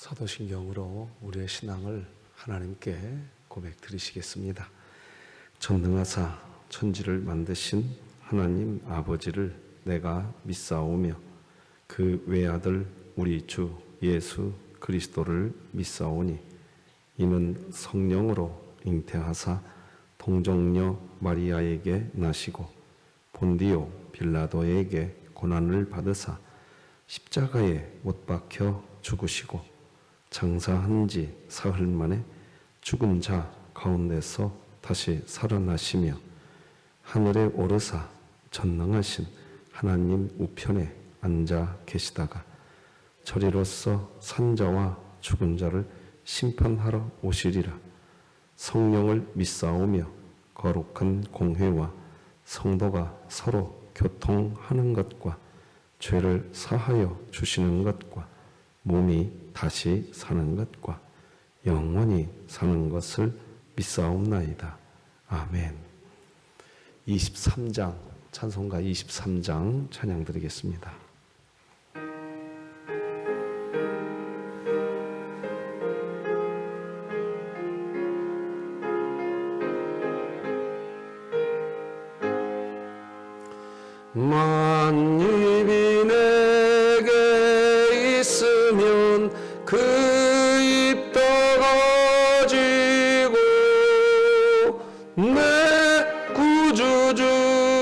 사도신경으로 우리의 신앙을 하나님께 고백드리시겠습니다. 전능하사 천지를 만드신 하나님 아버지를 내가 믿사오며 그 외아들 우리 주 예수 그리스도를 믿사오니 이는 성령으로 잉태하사 동정녀 마리아에게 나시고 본디오 빌라도에게 고난을 받으사 십자가에 못 박혀 죽으시고 장사한 지 사흘 만에 죽은 자 가운데서 다시 살아나시며 하늘에 오르사 전능하신 하나님 우편에 앉아 계시다가 저리로서 산자와 죽은 자를 심판하러 오시리라. 성령을 믿사오며 거룩한 공회와 성도가 서로 교통하는 것과 죄를 사하여 주시는 것과 몸이 다시 사는 것과 영원히 사는 것을 믿사옵나이다. 아멘. 23장 찬송가 23장 찬양 드리겠습니다. 만입이 내게 있으면 그 입 떠가지고 내 구주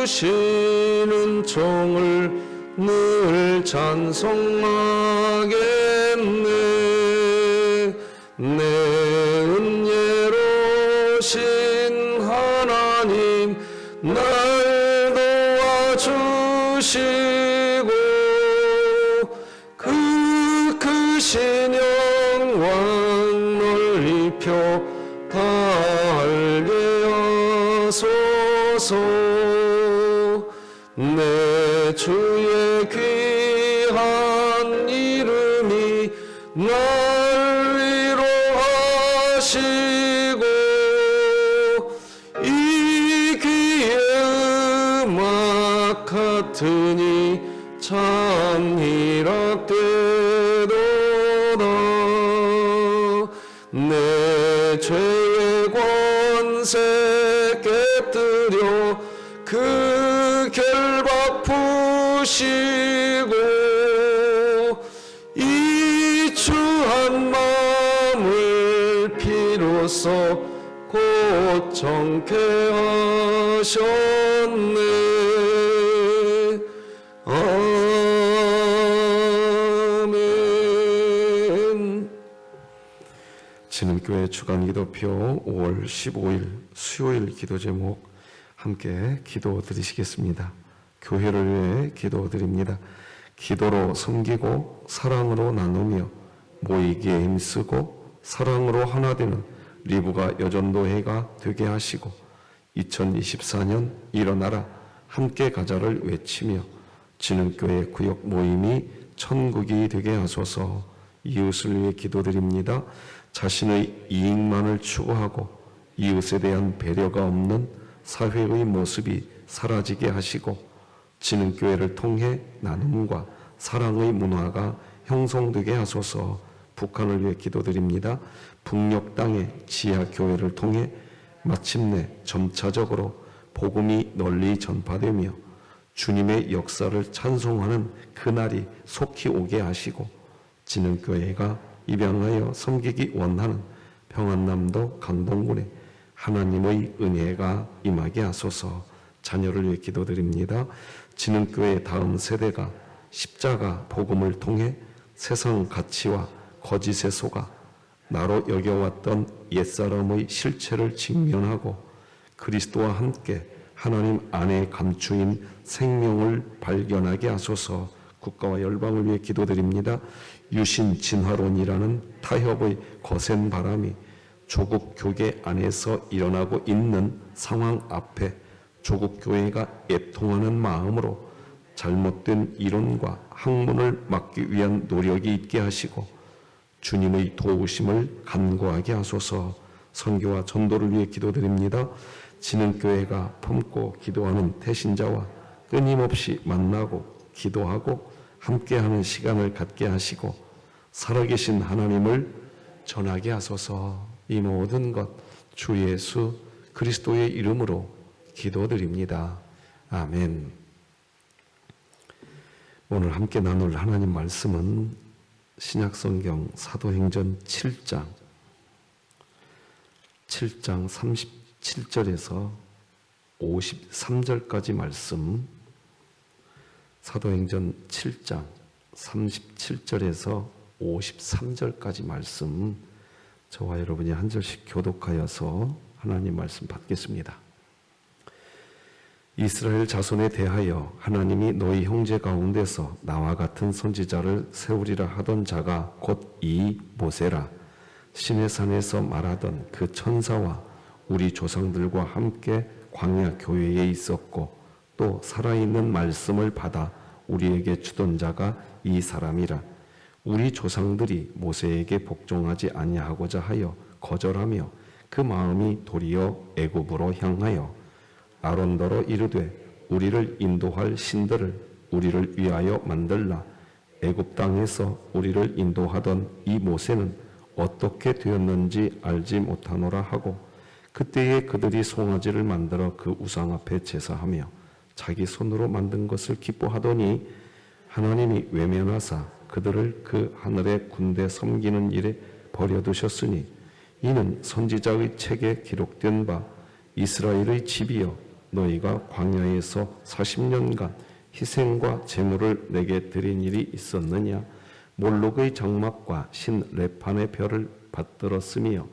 주시는 종을 늘 찬송하겠네. 내 은혜로신 하나님 날 도와주시고 그 크신 영광 널리 펴 달게 하소서. 내 주의 귀한 이름이 날 위로하시고 이 귀의 음악 같으니 참 희락되도다. 내 죄의 권세 깨뜨려 그 결박 푸시고 이 추한 마음을 피로써 곧 정케 하셨네. 아멘. 진흥교회 주간기도표 5월 15일 수요일 기도 제목 함께 기도 드리시겠습니다. 교회를 위해 기도 드립니다. 기도로 섬기고 사랑으로 나누며 모이기에 힘쓰고 사랑으로 하나 되는 리브가 여전도회가 되게 하시고 2024년 일어나라 함께 가자를 외치며 진흥교회 구역 모임이 천국이 되게 하소서. 이웃을 위해 기도드립니다. 자신의 이익만을 추구하고 이웃에 대한 배려가 없는 사회의 모습이 사라지게 하시고 진흥교회를 통해 나눔과 사랑의 문화가 형성되게 하소서. 북한을 위해 기도드립니다. 북녘 땅의 지하교회를 통해 마침내 점차적으로 복음이 널리 전파되며 주님의 역사를 찬송하는 그날이 속히 오게 하시고 진흥교회가 입양하여 섬기기 원하는 평안남도 강동군에 하나님의 은혜가 임하게 하소서. 자녀를 위해 기도드립니다. 진흥교회의 다음 세대가 십자가 복음을 통해 세상 가치와 거짓에 속아 나로 여겨왔던 옛사람의 실체를 직면하고 그리스도와 함께 하나님 안에 감추인 생명을 발견하게 하소서. 국가와 열방을 위해 기도드립니다. 유신 진화론이라는 타협의 거센 바람이 조국 교계 안에서 일어나고 있는 상황 앞에 조국 교회가 애통하는 마음으로 잘못된 이론과 학문을 막기 위한 노력이 있게 하시고 주님의 도우심을 간구하게 하소서. 선교와 전도를 위해 기도드립니다. 진흥교회가 품고 기도하는 태신자와 끊임없이 만나고 기도하고 함께하는 시간을 갖게 하시고 살아계신 하나님을 전하게 하소서. 이 모든 것 주 예수 그리스도의 이름으로 기도드립니다. 아멘. 오늘 함께 나눌 하나님 말씀은 신약성경 사도행전 7장 37절에서 53절까지 말씀, 사도행전 7장 37절에서 53절까지 말씀, 저와 여러분이 한 절씩 교독하여서 하나님 말씀 받겠습니다. 이스라엘 자손에 대하여 하나님이 너희 형제 가운데서 나와 같은 선지자를 세우리라 하던 자가 곧 이 모세라. 시내산에서 말하던 그 천사와 우리 조상들과 함께 광야 교회에 있었고 또 살아있는 말씀을 받아 우리에게 주던 자가 이 사람이라. 우리 조상들이 모세에게 복종하지 아니하고자 하여 거절하며 그 마음이 도리어 애굽으로 향하여 아론더러 이르되 우리를 인도할 신들을 우리를 위하여 만들라. 애굽 땅에서 우리를 인도하던 이 모세는 어떻게 되었는지 알지 못하노라 하고 그때에 그들이 송아지를 만들어 그 우상 앞에 제사하며 자기 손으로 만든 것을 기뻐하더니 하나님이 외면하사 그들을 그 하늘의 군대 섬기는 일에 버려두셨으니 이는 선지자의 책에 기록된 바 이스라엘의 집이여 너희가 광야에서 40년간 희생과 제물을 내게 드린 일이 있었느냐. 몰록의 장막과 신 레판의 별을 받들었으며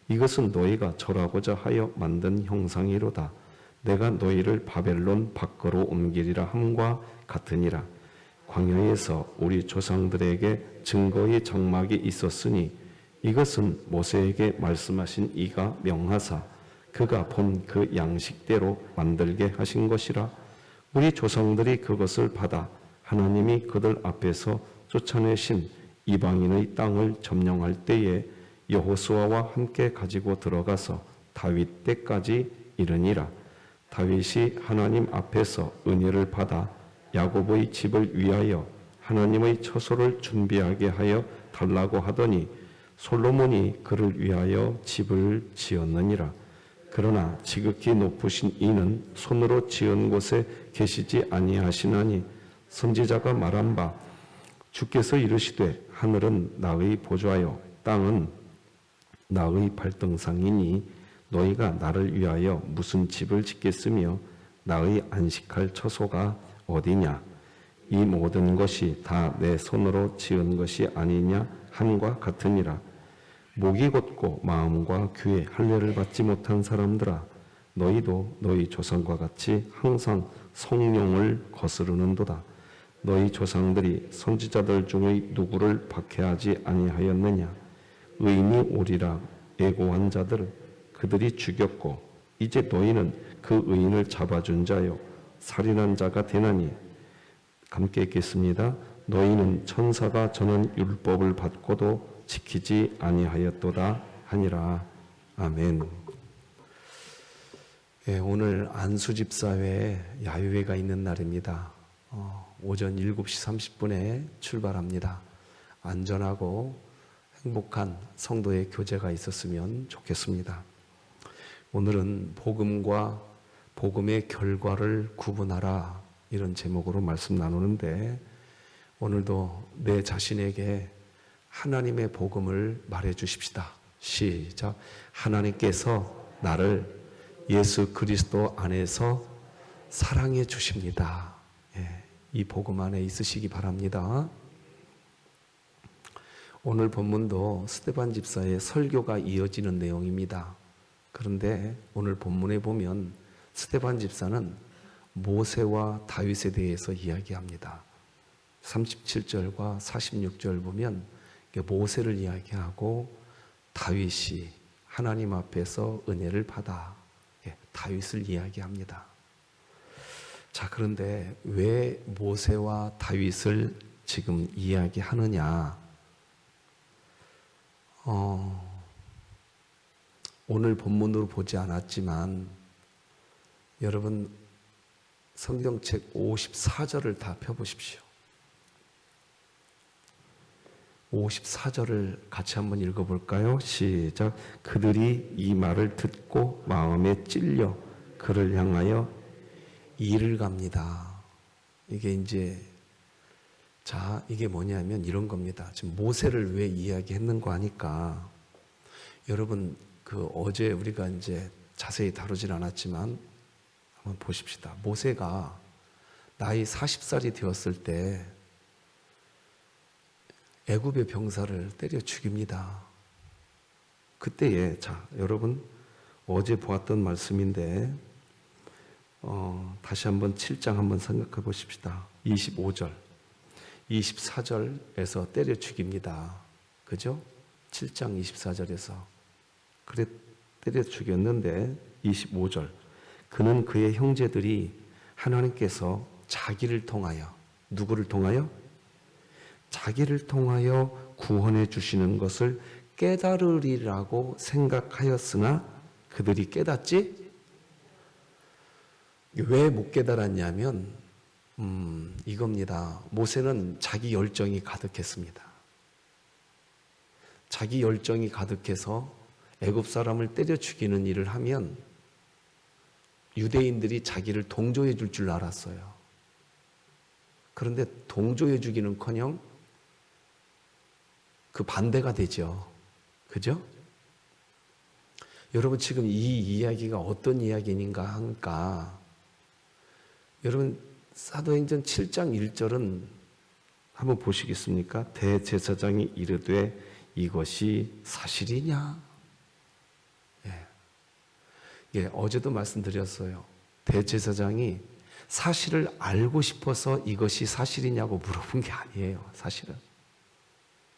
이것은 너희가 절하고자 하여 만든 형상이로다. 내가 너희를 바벨론 밖으로 옮기리라 함과 같으니라. 광야에서 우리 조상들에게 증거의 장막이 있었으니 이것은 모세에게 말씀하신 이가 명하사 그가 본 그 양식대로 만들게 하신 것이라. 우리 조상들이 그것을 받아 하나님이 그들 앞에서 쫓아내신 이방인의 땅을 점령할 때에 여호수아와 함께 가지고 들어가서 다윗 때까지 이르니라. 다윗이 하나님 앞에서 은혜를 받아 야곱의 집을 위하여 하나님의 처소를 준비하게 하여 달라고 하더니 솔로몬이 그를 위하여 집을 지었느니라. 그러나 지극히 높으신 이는 손으로 지은 곳에 계시지 아니하시나니 선지자가 말한 바 주께서 이르시되 하늘은 나의 보좌요 땅은 나의 발등상이니 너희가 나를 위하여 무슨 집을 짓겠으며 나의 안식할 처소가 어디냐. 이 모든 것이 다 내 손으로 지은 것이 아니냐 함과 같으니라. 목이 곧고 마음과 귀에 할례를 받지 못한 사람들아 너희도 너희 조상과 같이 항상 성령을 거스르는도다. 너희 조상들이 선지자들 중의 누구를 박해하지 아니하였느냐. 의인이 오리라 애고한 자들을 그들이 죽였고 이제 너희는 그 의인을 잡아준 자요 살인한 자가 되나니. 함께 읽겠습니다. 너희는 천사가 전한 율법을 받고도 지키지 아니하였도다 하니라. 아멘. 예, 오늘 안수집사회 야유회가 있는 날입니다. 오전 7시 30분에 출발합니다. 안전하고 행복한 성도의 교제가 있었으면 좋겠습니다. 오늘은 복음과 복음의 결과를 구분하라 이런 제목으로 말씀 나누는데 오늘도 내 자신에게 하나님의 복음을 말해 주십시다. 시작. 하나님께서 나를 예수 그리스도 안에서 사랑해 주십니다. 예, 이 복음 안에 있으시기 바랍니다. 오늘 본문도 스데반 집사의 설교가 이어지는 내용입니다. 그런데 오늘 본문에 보면 스데반 집사는 모세와 다윗에 대해서 이야기합니다. 37절과 46절 보면 모세를 이야기하고 다윗이 하나님 앞에서 은혜를 받아 다윗을 이야기합니다. 자, 그런데 왜 모세와 다윗을 지금 이야기하느냐? 오늘 본문으로 보지 않았지만 여러분 성경책 54절을 다 펴보십시오. 54절을 같이 한번 읽어볼까요? 시작. 그들이 이 말을 듣고 마음에 찔려 그를 향하여 이를 갑니다. 이게 이제 이게 뭐냐면 이런 겁니다. 지금 모세를 왜 이야기했는가 하니까 여러분 어제 우리가 이제 자세히 다루진 않았지만 한번 보십시다. 모세가 나이 40살이 되었을 때 애굽의 병사를 때려 죽입니다. 그때에 여러분 어제 보았던 말씀인데 다시 한번 7장 한번 생각해 보십시다. 25절 24절에서 때려 죽입니다. 그죠? 7장 24절에서 그래 때려 죽였는데 25절 그는 그의 형제들이 하나님께서 자기를 통하여 누구를 통하여? 자기를 통하여 구원해 주시는 것을 깨달으리라고 생각하였으나 그들이 깨닫지? 왜 못 깨달았냐면 이겁니다. 모세는 자기 열정이 가득했습니다. 자기 열정이 가득해서 애굽 사람을 때려 죽이는 일을 하면 유대인들이 자기를 동조해 줄 줄 알았어요. 그런데 동조해 주기는커녕 그 반대가 되죠. 그죠? 여러분 지금 이 이야기가 어떤 이야기인가 하니까 여러분 사도행전 7장 1절은 한번 보시겠습니까? 대제사장이 이르되 이것이 사실이냐? 예, 어제도 말씀드렸어요. 대제사장이 사실을 알고 싶어서 이것이 사실이냐고 물어본 게 아니에요. 사실은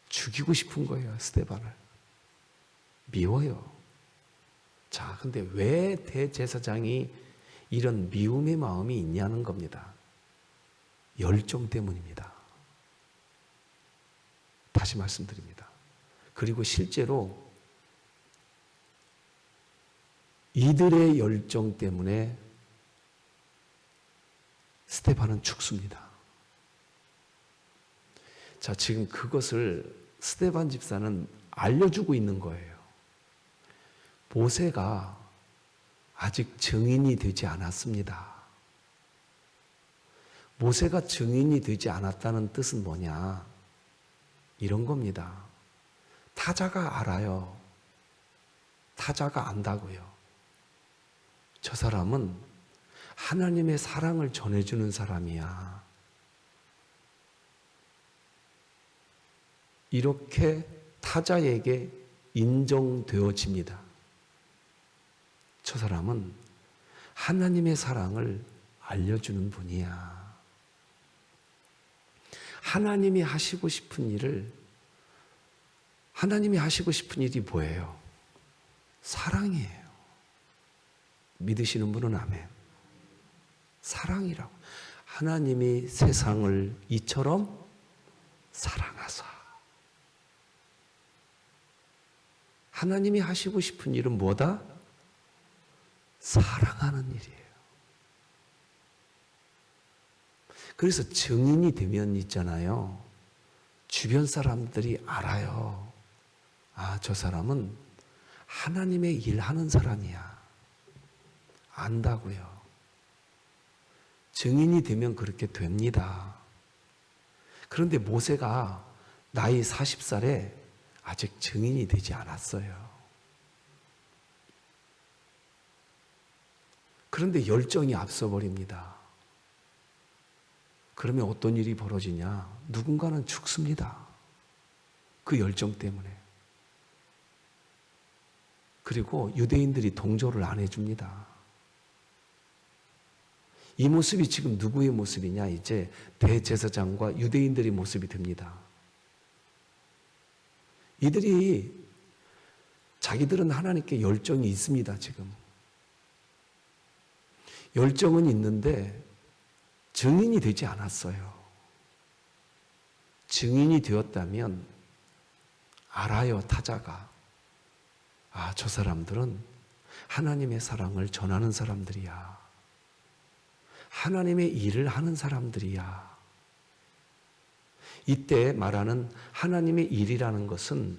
죽이고 싶은 거예요. 스데반을 미워요. 근데 왜 대제사장이 이런 미움의 마음이 있냐는 겁니다. 열정 때문입니다. 다시 말씀드립니다. 그리고 실제로 이들의 열정 때문에 스데반은 죽습니다. 지금 그것을 스데반 집사는 알려주고 있는 거예요. 모세가 아직 증인이 되지 않았습니다. 모세가 증인이 되지 않았다는 뜻은 뭐냐? 이런 겁니다. 타자가 알아요. 타자가 안다고요. 저 사람은 하나님의 사랑을 전해주는 사람이야. 이렇게 타자에게 인정되어집니다. 저 사람은 하나님의 사랑을 알려주는 분이야. 하나님이 하시고 싶은 일이 뭐예요? 사랑이에요. 믿으시는 분은 아멘. 사랑이라고. 하나님이 세상을 이처럼 사랑하사. 하나님이 하시고 싶은 일은 뭐다? 사랑하는 일이에요. 그래서 증인이 되면 있잖아요. 주변 사람들이 알아요. 저 사람은 하나님의 일하는 사람이야. 안다고요. 증인이 되면 그렇게 됩니다. 그런데 모세가 나이 40살에 아직 증인이 되지 않았어요. 그런데 열정이 앞서버립니다. 그러면 어떤 일이 벌어지냐? 누군가는 죽습니다. 그 열정 때문에. 그리고 유대인들이 동조를 안 해줍니다. 이 모습이 지금 누구의 모습이냐? 이제 대제사장과 유대인들의 모습이 됩니다. 자기들은 하나님께 열정이 있습니다, 지금. 열정은 있는데 증인이 되지 않았어요. 증인이 되었다면 알아요, 타자가. 저 사람들은 하나님의 사랑을 전하는 사람들이야. 하나님의 일을 하는 사람들이야. 이때 말하는 하나님의 일이라는 것은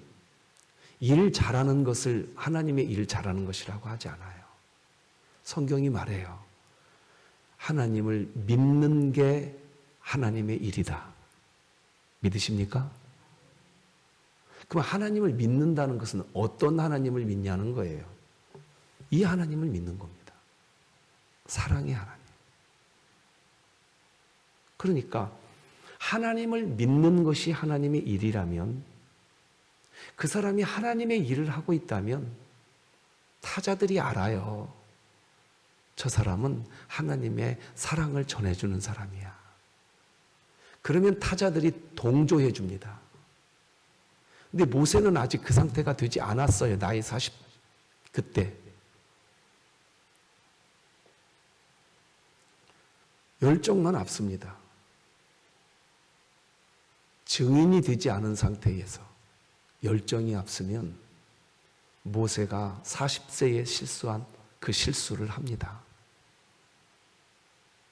일 잘하는 것을 하나님의 일 잘하는 것이라고 하지 않아요. 성경이 말해요. 하나님을 믿는 게 하나님의 일이다. 믿으십니까? 그럼 하나님을 믿는다는 것은 어떤 하나님을 믿냐는 거예요. 이 하나님을 믿는 겁니다. 사랑의 하나님. 그러니까 하나님을 믿는 것이 하나님의 일이라면, 그 사람이 하나님의 일을 하고 있다면 타자들이 알아요. 저 사람은 하나님의 사랑을 전해주는 사람이야. 그러면 타자들이 동조해 줍니다. 근데 모세는 아직 그 상태가 되지 않았어요. 나이 40 그때. 열정만 앞섭니다. 증인이 되지 않은 상태에서 열정이 앞서면 모세가 40세에 실수한 그 실수를 합니다.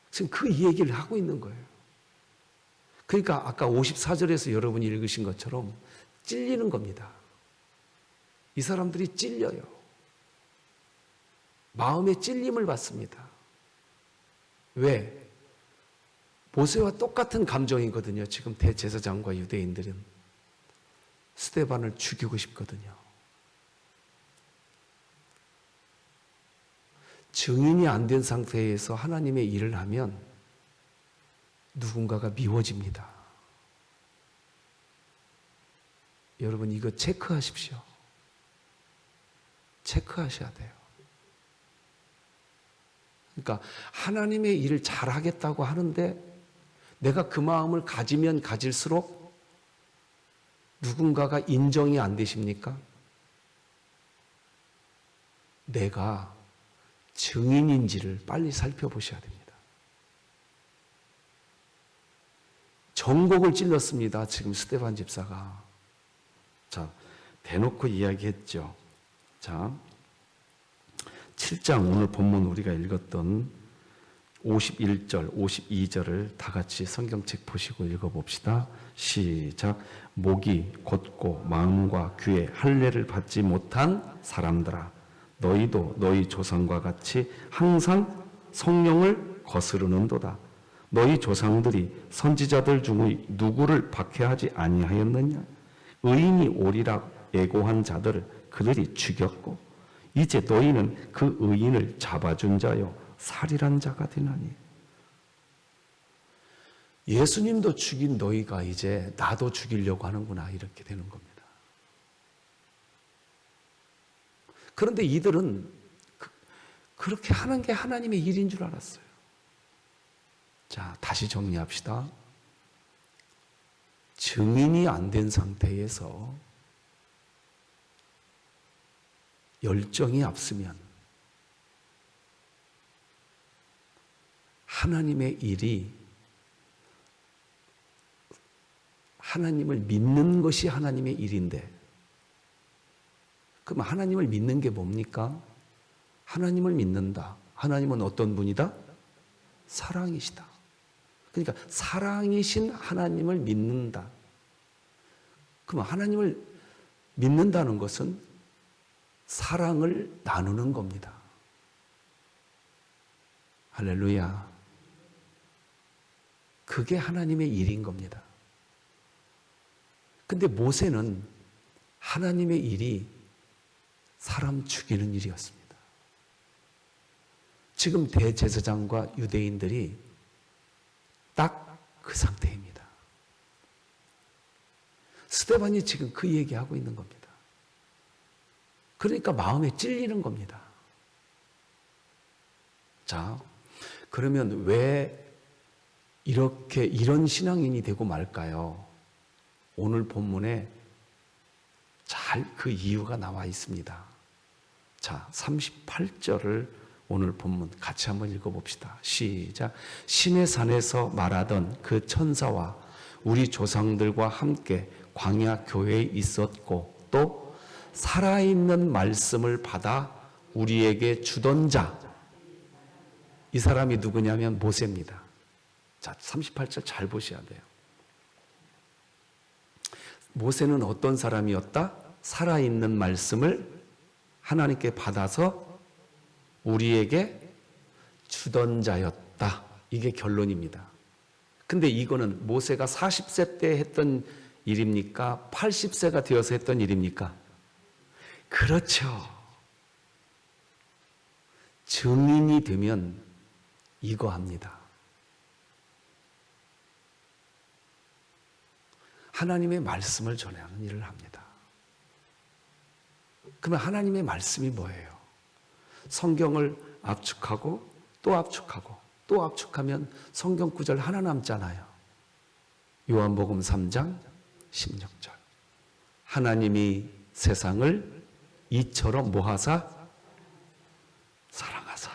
지금 그 얘기를 하고 있는 거예요. 그러니까 아까 54절에서 여러분이 읽으신 것처럼 찔리는 겁니다. 이 사람들이 찔려요. 마음의 찔림을 받습니다. 왜? 모세와 똑같은 감정이거든요. 지금 대제사장과 유대인들은 스데반을 죽이고 싶거든요. 증인이 안 된 상태에서 하나님의 일을 하면 누군가가 미워집니다. 여러분 이거 체크하십시오. 체크하셔야 돼요. 그러니까 하나님의 일을 잘하겠다고 하는데 내가 그 마음을 가지면 가질수록 누군가가 인정이 안 되십니까? 내가 증인인지를 빨리 살펴보셔야 됩니다. 전곡을 찔렀습니다. 지금 스데반 집사가. 자, 대놓고 이야기했죠. 자, 7장 오늘 본문 우리가 읽었던 51절, 52절을 다 같이 성경책 보시고 읽어봅시다. 시작. 목이 곧고 마음과 귀에 할례를 받지 못한 사람들아, 너희도 너희 조상과 같이 항상 성령을 거스르는도다. 너희 조상들이 선지자들 중의 누구를 박해하지 아니하였느냐? 의인이 오리라 예고한 자들을 그들이 죽였고 이제 너희는 그 의인을 잡아준 자요 살인한 자가 되나니. 예수님도 죽인 너희가 이제 나도 죽이려고 하는구나, 이렇게 되는 겁니다. 그런데 이들은 그렇게 하는 게 하나님의 일인 줄 알았어요. 자, 다시 정리합시다. 증인이 안 된 상태에서 열정이 앞서면 하나님의 일이, 하나님을 믿는 것이 하나님의 일인데, 그럼 하나님을 믿는 게 뭡니까? 하나님을 믿는다. 하나님은 어떤 분이다? 사랑이시다. 그러니까 사랑이신 하나님을 믿는다. 그럼 하나님을 믿는다는 것은 사랑을 나누는 겁니다. 할렐루야. 그게 하나님의 일인 겁니다. 근데 모세는 하나님의 일이 사람 죽이는 일이었습니다. 지금 대제사장과 유대인들이 딱 그 상태입니다. 스데반이 지금 그 얘기하고 있는 겁니다. 그러니까 마음에 찔리는 겁니다. 자, 그러면 왜 이렇게 이런 신앙인이 되고 말까요? 오늘 본문에 잘 그 이유가 나와 있습니다. 자, 38절을 오늘 본문 같이 한번 읽어봅시다. 시작. 신의 산에서 말하던 그 천사와 우리 조상들과 함께 광야 교회에 있었고 또 살아있는 말씀을 받아 우리에게 주던 자. 이 사람이 누구냐면 모세입니다. 자, 38절 잘 보셔야 돼요. 모세는 어떤 사람이었다? 살아있는 말씀을 하나님께 받아서 우리에게 주던 자였다. 이게 결론입니다. 근데 이거는 모세가 40세 때 했던 일입니까? 80세가 되어서 했던 일입니까? 그렇죠. 증인이 되면 이거 합니다. 하나님의 말씀을 전하는 일을 합니다. 그러면 하나님의 말씀이 뭐예요? 성경을 압축하고 또 압축하고 또 압축하면 성경 구절 하나 남잖아요. 요한복음 3장 16절. 하나님이 세상을 이처럼 뭐하사? 사랑하사.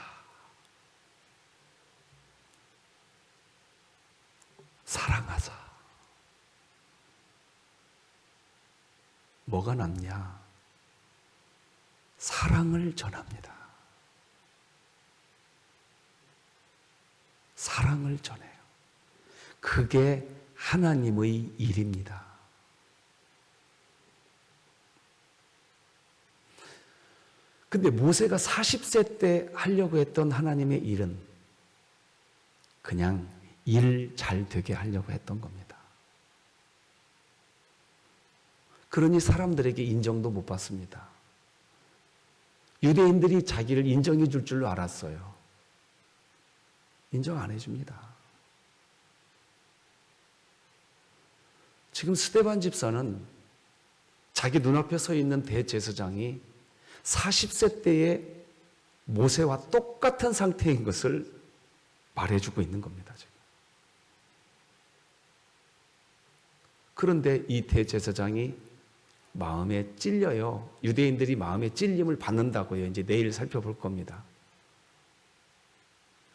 사랑하사. 뭐가 남냐? 사랑을 전합니다. 사랑을 전해요. 그게 하나님의 일입니다. 근데 모세가 40세 때 하려고 했던 하나님의 일은 그냥 일 잘 되게 하려고 했던 겁니다. 그러니 사람들에게 인정도 못 받습니다. 유대인들이 자기를 인정해 줄 줄로 알았어요. 인정 안 해줍니다. 지금 스데반 집사는 자기 눈앞에 서 있는 대제사장이 40세 때의 모세와 똑같은 상태인 것을 말해주고 있는 겁니다. 지금. 그런데 이 대제사장이 마음에 찔려요. 유대인들이 마음에 찔림을 받는다고요. 이제 내일 살펴볼 겁니다.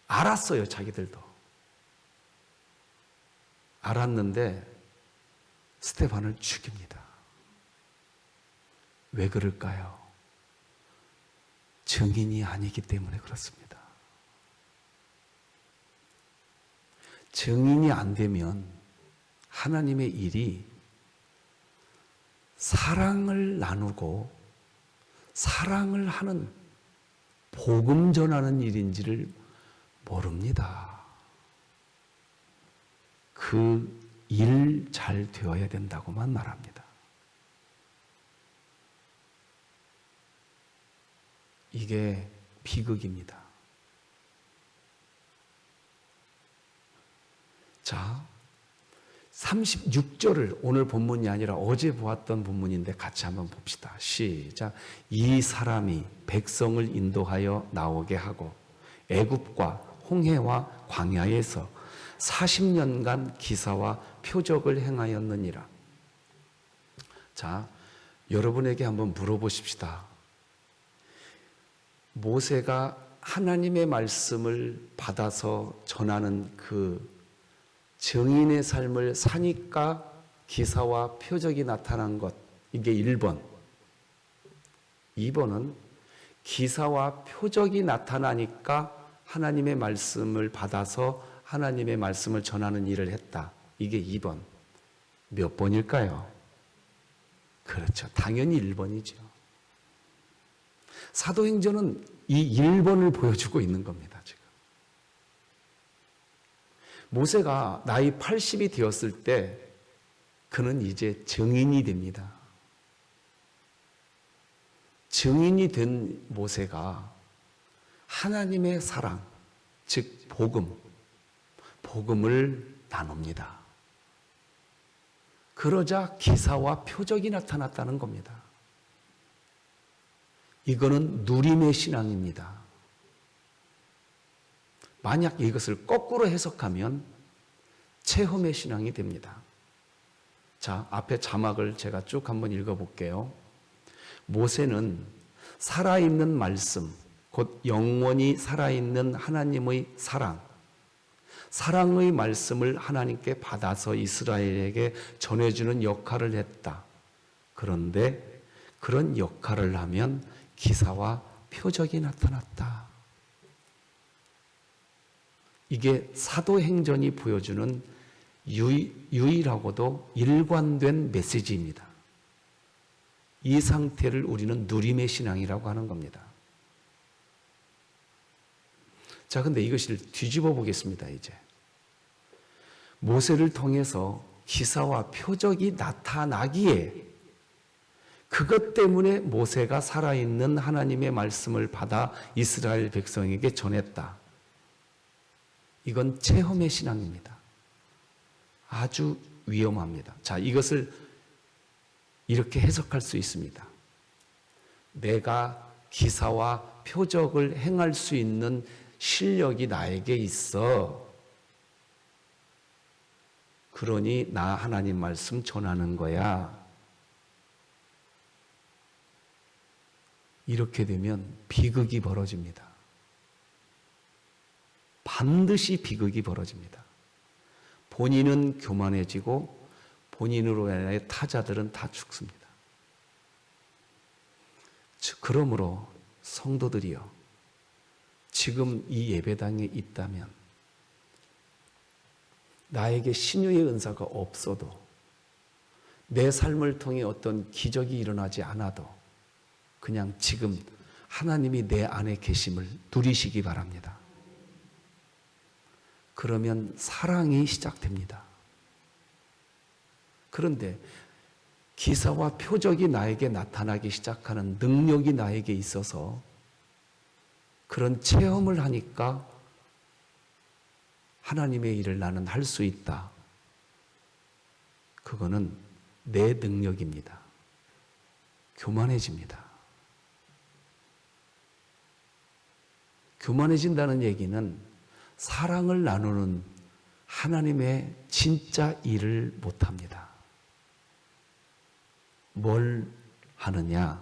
알았어요, 자기들도. 알았는데 스데반을 죽입니다. 왜 그럴까요? 증인이 아니기 때문에 그렇습니다. 증인이 안 되면 하나님의 일이 사랑을 나누고 사랑을 하는 복음 전하는 일인지를 모릅니다. 그 일 잘 되어야 된다고만 말합니다. 이게 비극입니다. 자, 36절을 오늘 본문이 아니라 어제 보았던 본문인데 같이 한번 봅시다. 시작. 이 사람이 백성을 인도하여 나오게 하고 애굽과 홍해와 광야에서 40년간 기사와 표적을 행하였느니라. 자, 여러분에게 한번 물어보십시다. 모세가 하나님의 말씀을 받아서 전하는 그 증인의 삶을 사니까 기사와 표적이 나타난 것, 이게 1번. 2번은 기사와 표적이 나타나니까 하나님의 말씀을 받아서 하나님의 말씀을 전하는 일을 했다. 이게 2번. 몇 번일까요? 그렇죠. 당연히 1번이죠. 사도행전은 이 1번을 보여주고 있는 겁니다, 지금. 모세가 나이 80이 되었을 때 그는 이제 증인이 됩니다. 증인이 된 모세가 하나님의 사랑, 즉 복음을 나눕니다. 그러자 기사와 표적이 나타났다는 겁니다. 이거는 누림의 신앙입니다. 만약 이것을 거꾸로 해석하면 체험의 신앙이 됩니다. 자, 앞에 자막을 제가 쭉 한번 읽어볼게요. 모세는 살아있는 말씀, 곧 영원히 살아있는 하나님의 사랑의 말씀을 하나님께 받아서 이스라엘에게 전해주는 역할을 했다. 그런데 그런 역할을 하면 기사와 표적이 나타났다. 이게 사도행전이 보여주는 유일하고도 일관된 메시지입니다. 이 상태를 우리는 누림의 신앙이라고 하는 겁니다. 자, 근데 이것을 뒤집어 보겠습니다, 이제. 모세를 통해서 기사와 표적이 나타나기에 그것 때문에 모세가 살아있는 하나님의 말씀을 받아 이스라엘 백성에게 전했다. 이건 체험의 신앙입니다. 아주 위험합니다. 자, 이것을 이렇게 해석할 수 있습니다. 내가 기사와 표적을 행할 수 있는 실력이 나에게 있어. 그러니 나 하나님 말씀 전하는 거야. 이렇게 되면 비극이 벌어집니다. 반드시 비극이 벌어집니다. 본인은 교만해지고 본인으로 인해 타자들은 다 죽습니다. 그러므로 성도들이여, 지금 이 예배당에 있다면 나에게 신유의 은사가 없어도, 내 삶을 통해 어떤 기적이 일어나지 않아도 그냥 지금 하나님이 내 안에 계심을 누리시기 바랍니다. 그러면 사랑이 시작됩니다. 그런데 기사와 표적이 나에게 나타나기 시작하는 능력이 나에게 있어서 그런 체험을 하니까 하나님의 일을 나는 할 수 있다. 그거는 내 능력입니다. 교만해집니다. 교만해진다는 얘기는 사랑을 나누는 하나님의 진짜 일을 못합니다. 뭘 하느냐?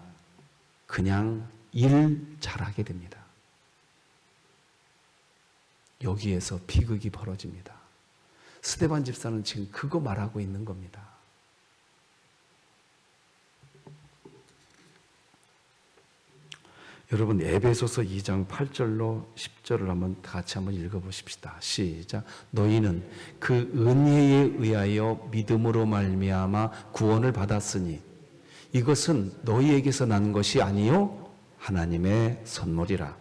그냥 일 잘하게 됩니다. 여기에서 비극이 벌어집니다. 스데반 집사는 지금 그거 말하고 있는 겁니다. 여러분, 에베소서 2장 8절로 10절을 같이 한번 읽어보십시다. 시작. 너희는 그 은혜에 의하여 믿음으로 말미암아 구원을 받았으니 이것은 너희에게서 난 것이 아니요 하나님의 선물이라.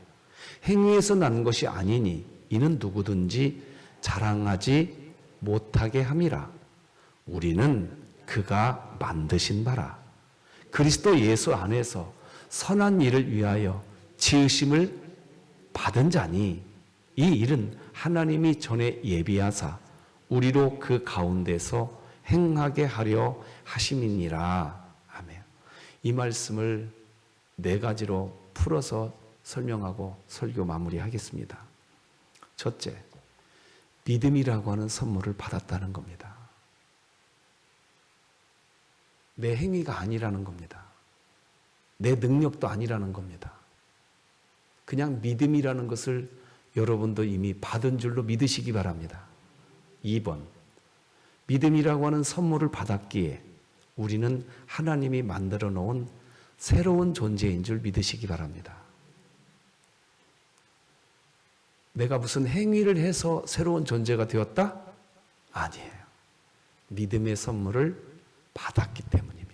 행위에서 난 것이 아니니 이는 누구든지 자랑하지 못하게 함이라. 우리는 그가 만드신 바라. 그리스도 예수 안에서 선한 일을 위하여 지으심을 받은 자니 이 일은 하나님이 전에 예비하사 우리로 그 가운데서 행하게 하려 하심이니라. 아멘. 이 말씀을 네 가지로 풀어서 설명하고 설교 마무리하겠습니다. 첫째, 믿음이라고 하는 선물을 받았다는 겁니다. 내 행위가 아니라는 겁니다. 내 능력도 아니라는 겁니다. 그냥 믿음이라는 것을 여러분도 이미 받은 줄로 믿으시기 바랍니다. 2번, 믿음이라고 하는 선물을 받았기에 우리는 하나님이 만들어 놓은 새로운 존재인 줄 믿으시기 바랍니다. 내가 무슨 행위를 해서 새로운 존재가 되었다? 아니에요. 믿음의 선물을 받았기 때문입니다.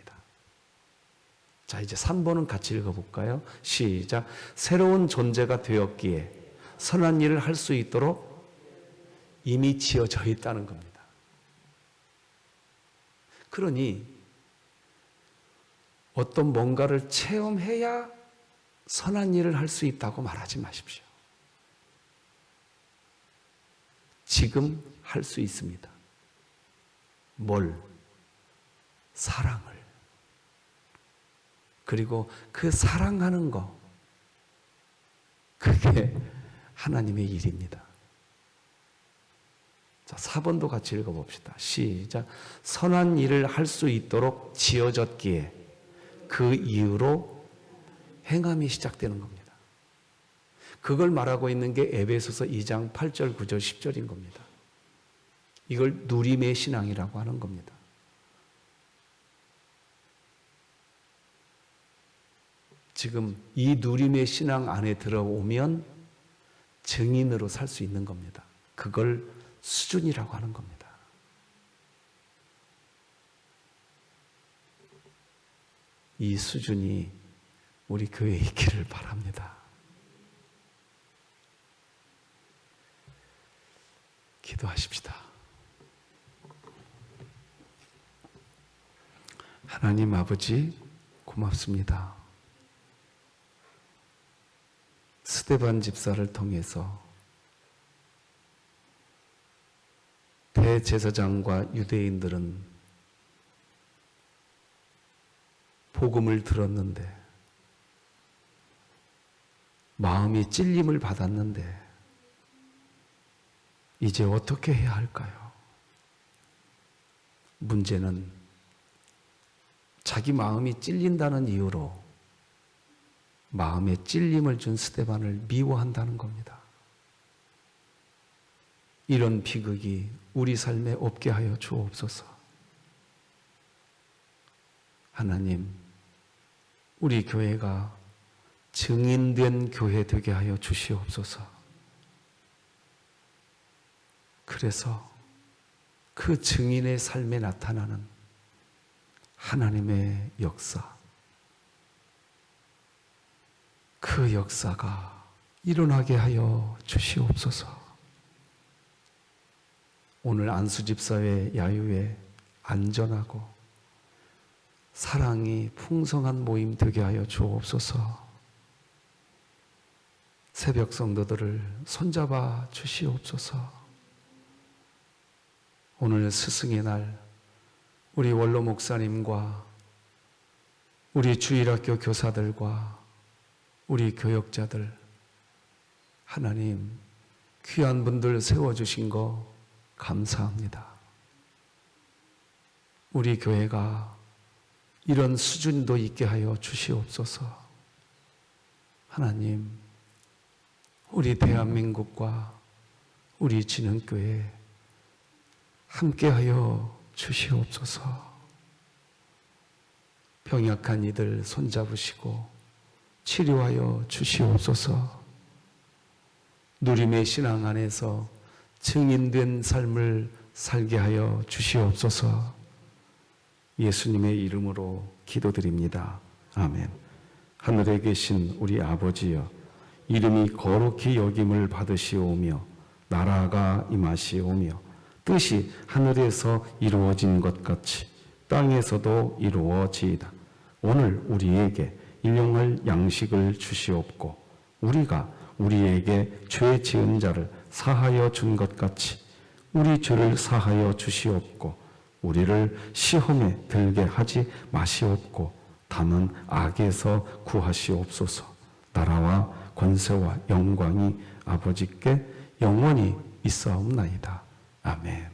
자, 이제 3번은 같이 읽어볼까요? 시작. 새로운 존재가 되었기에 선한 일을 할 수 있도록 이미 지어져 있다는 겁니다. 그러니 어떤 뭔가를 체험해야 선한 일을 할 수 있다고 말하지 마십시오. 지금 할 수 있습니다. 뭘? 사랑을. 그리고 그 사랑하는 거, 그게 하나님의 일입니다. 자, 4번도 같이 읽어봅시다. 시작. 선한 일을 할 수 있도록 지어졌기에 그 이후로 행함이 시작되는 겁니다. 그걸 말하고 있는 게 에베소서 2장 8절, 9절, 10절인 겁니다. 이걸 누림의 신앙이라고 하는 겁니다. 지금 이 누림의 신앙 안에 들어오면 증인으로 살 수 있는 겁니다. 그걸 수준이라고 하는 겁니다. 이 수준이 우리 교회에 있기를 바랍니다. 기도하십시다. 하나님 아버지, 고맙습니다. 스데반 집사를 통해서 대제사장과 유대인들은 복음을 들었는데, 마음이 찔림을 받았는데 이제 어떻게 해야 할까요? 문제는 자기 마음이 찔린다는 이유로 마음에 찔림을 준 스데반을 미워한다는 겁니다. 이런 비극이 우리 삶에 없게 하여 주옵소서. 하나님, 우리 교회가 증인된 교회 되게 하여 주시옵소서. 그래서 그 증인의 삶에 나타나는 하나님의 역사, 그 역사가 일어나게 하여 주시옵소서. 오늘 안수집사회 야유회 안전하고 사랑이 풍성한 모임 되게 하여 주옵소서. 새벽 성도들을 손잡아 주시옵소서. 오늘 스승의 날 우리 원로 목사님과 우리 주일학교 교사들과 우리 교역자들, 하나님 귀한 분들 세워주신 거 감사합니다. 우리 교회가 이런 수준도 있게 하여 주시옵소서. 하나님, 우리 대한민국과 우리 진흥교회 함께하여 주시옵소서. 병약한 이들 손잡으시고 치료하여 주시옵소서. 누림의 신앙 안에서 증인된 삶을 살게 하여 주시옵소서. 예수님의 이름으로 기도드립니다. 아멘. 하늘에 계신 우리 아버지여, 이름이 거룩히 여김을 받으시오며 나라가 임하시오며 뜻이 하늘에서 이루어진 것 같이 땅에서도 이루어지이다. 오늘 우리에게 일용할 양식을 주시옵고 우리가 우리에게 죄 지은 자를 사하여 준 것 같이 우리 죄를 사하여 주시옵고 우리를 시험에 들게 하지 마시옵고 다만 악에서 구하시옵소서. 나라와 권세와 영광이 아버지께 영원히 있사옵나이다. 아멘.